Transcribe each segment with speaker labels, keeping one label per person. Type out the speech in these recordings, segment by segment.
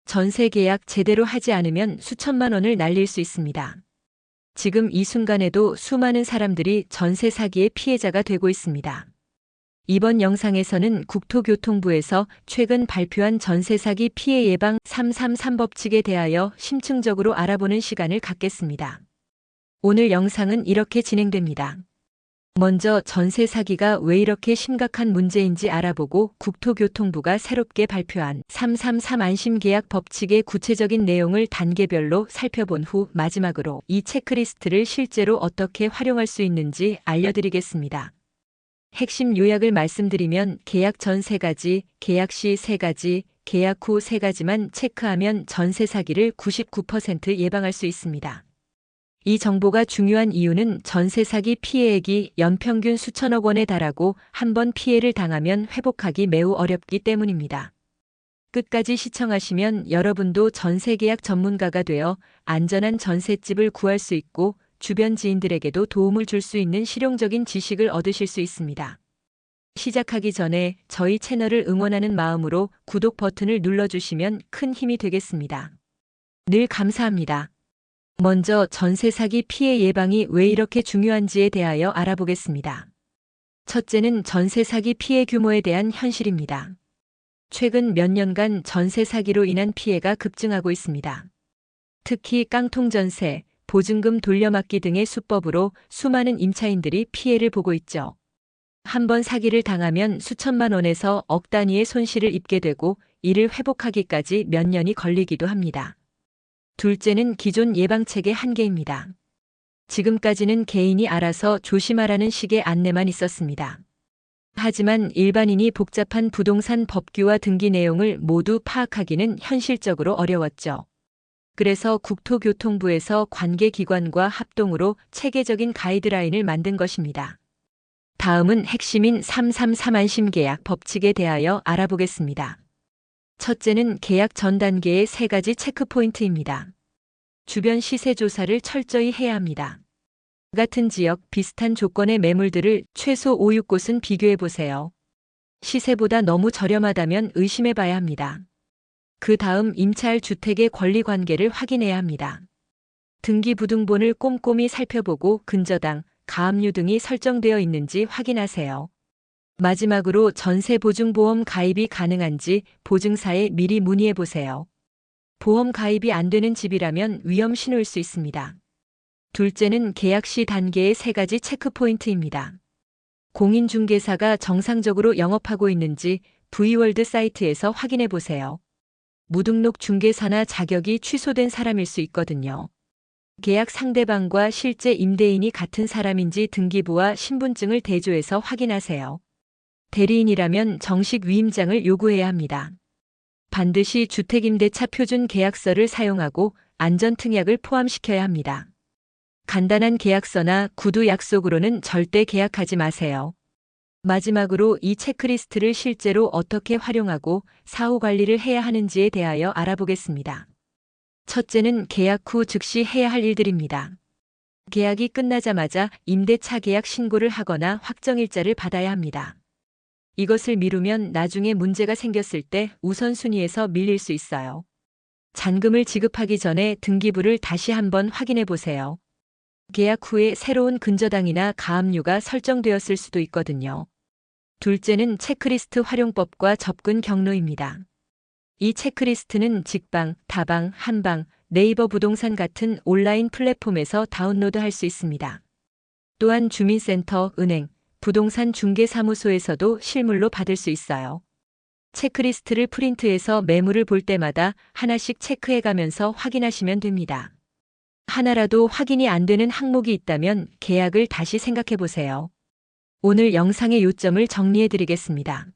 Speaker 1: 전세 계약 제대로 하지 않으면 수천만 원을 날릴 수 있습니다. 지금 이 순간에도 수많은 사람들이 전세 사기의 피해자가 되고 있습니다. 이번 영상에서는 국토교통부에서 최근 발표한 전세 사기 피해 예방 333 법칙에 대하여 심층적으로 알아보는 시간을 갖겠습니다. 오늘 영상은 이렇게 진행됩니다. 먼저 전세 사기가 왜 이렇게 심각한 문제인지 알아보고 국토교통부가 새롭게 발표한 333 안심계약 법칙의 구체적인 내용을 단계별로 살펴본 후 마지막으로 이 체크리스트를 실제로 어떻게 활용할 수 있는지 알려드리겠습니다. 핵심 요약을 말씀드리면 계약 전 3가지, 계약 시 3가지, 계약 후 3가지만 체크하면 전세 사기를 99% 예방할 수 있습니다. 이 정보가 중요한 이유는 전세 사기 피해액이 연평균 수천억 원에 달하고 한 번 피해를 당하면 회복하기 매우 어렵기 때문입니다. 끝까지 시청하시면 여러분도 전세 계약 전문가가 되어 안전한 전셋집을 구할 수 있고 주변 지인들에게도 도움을 줄 수 있는 실용적인 지식을 얻으실 수 있습니다. 시작하기 전에 저희 채널을 응원하는 마음으로 구독 버튼을 눌러주시면 큰 힘이 되겠습니다. 늘 감사합니다. 먼저 전세 사기 피해 예방이 왜 이렇게 중요한지에 대하여 알아보겠습니다. 첫째는 전세 사기 피해 규모에 대한 현실입니다. 최근 몇 년간 전세 사기로 인한 피해가 급증하고 있습니다. 특히 깡통 전세, 보증금 돌려막기 등의 수법으로 수많은 임차인들이 피해를 보고 있죠. 한 번 사기를 당하면 수천만 원에서 억 단위의 손실을 입게 되고 이를 회복하기까지 몇 년이 걸리기도 합니다. 둘째는 기존 예방책의 한계입니다. 지금까지는 개인이 알아서 조심하라는 식의 안내만 있었습니다. 하지만 일반인이 복잡한 부동산 법규와 등기 내용을 모두 파악하기는 현실적으로 어려웠죠. 그래서 국토교통부에서 관계기관과 합동으로 체계적인 가이드라인을 만든 것입니다. 다음은 핵심인 333 안심계약 법칙에 대하여 알아보겠습니다. 첫째는 계약 전 단계의 3가지 체크포인트입니다. 주변 시세 조사를 철저히 해야 합니다. 같은 지역, 비슷한 조건의 매물들을 최소 5, 6곳은 비교해 보세요. 시세보다 너무 저렴하다면 의심해 봐야 합니다. 그 다음 임차할 주택의 권리 관계를 확인해야 합니다. 등기부등본을 꼼꼼히 살펴보고 근저당, 가압류 등이 설정되어 있는지 확인하세요. 마지막으로 전세보증보험 가입이 가능한지 보증사에 미리 문의해 보세요. 보험 가입이 안 되는 집이라면 위험 신호일 수 있습니다. 둘째는 계약 시 단계의 3가지 체크포인트입니다. 공인중개사가 정상적으로 영업하고 있는지 V월드 사이트에서 확인해 보세요. 무등록 중개사나 자격이 취소된 사람일 수 있거든요. 계약 상대방과 실제 임대인이 같은 사람인지 등기부와 신분증을 대조해서 확인하세요. 대리인이라면 정식 위임장을 요구해야 합니다. 반드시 주택임대차 표준 계약서를 사용하고 안전특약을 포함시켜야 합니다. 간단한 계약서나 구두 약속으로는 절대 계약하지 마세요. 마지막으로 이 체크리스트를 실제로 어떻게 활용하고 사후 관리를 해야 하는지에 대하여 알아보겠습니다. 첫째는 계약 후 즉시 해야 할 일들입니다. 계약이 끝나자마자 임대차 계약 신고를 하거나 확정일자를 받아야 합니다. 이것을 미루면 나중에 문제가 생겼을 때 우선순위에서 밀릴 수 있어요. 잔금을 지급하기 전에 등기부를 다시 한번 확인해 보세요. 계약 후에 새로운 근저당이나 가압류가 설정되었을 수도 있거든요. 둘째는 체크리스트 활용법과 접근 경로입니다. 이 체크리스트는 직방, 다방, 한방, 네이버 부동산 같은 온라인 플랫폼에서 다운로드할 수 있습니다. 또한 주민센터, 은행, 부동산 중개사무소에서도 실물로 받을 수 있어요. 체크리스트를 프린트해서 매물을 볼 때마다 하나씩 체크해가면서 확인하시면 됩니다. 하나라도 확인이 안 되는 항목이 있다면 계약을 다시 생각해 보세요. 오늘 영상의 요점을 정리해 드리겠습니다.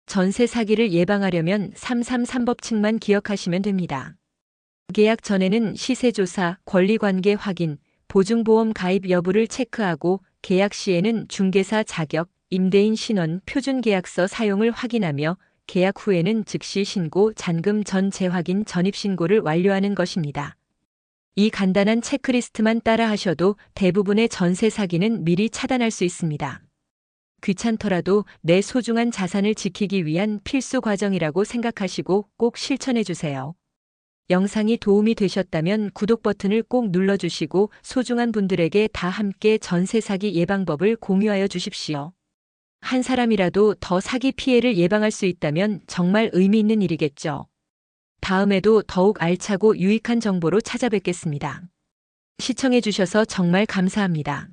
Speaker 1: 전세 사기를 예방하려면 333 법칙만 기억하시면 됩니다. 계약 전에는 시세조사, 권리관계 확인, 보증보험 가입 여부를 체크하고 계약 시에는 중개사 자격, 임대인 신원, 표준계약서 사용을 확인하며 계약 후에는 즉시 신고, 잔금 전 재확인, 전입신고를 완료하는 것입니다. 이 간단한 체크리스트만 따라 하셔도 대부분의 전세 사기는 미리 차단할 수 있습니다. 귀찮더라도 내 소중한 자산을 지키기 위한 필수 과정이라고 생각하시고 꼭 실천해 주세요. 영상이 도움이 되셨다면 구독 버튼을 꼭 눌러주시고 소중한 분들에게 다 함께 전세 사기 예방법을 공유하여 주십시오. 한 사람이라도 더 사기 피해를 예방할 수 있다면 정말 의미 있는 일이겠죠. 다음에도 더욱 알차고 유익한 정보로 찾아뵙겠습니다. 시청해 주셔서 정말 감사합니다.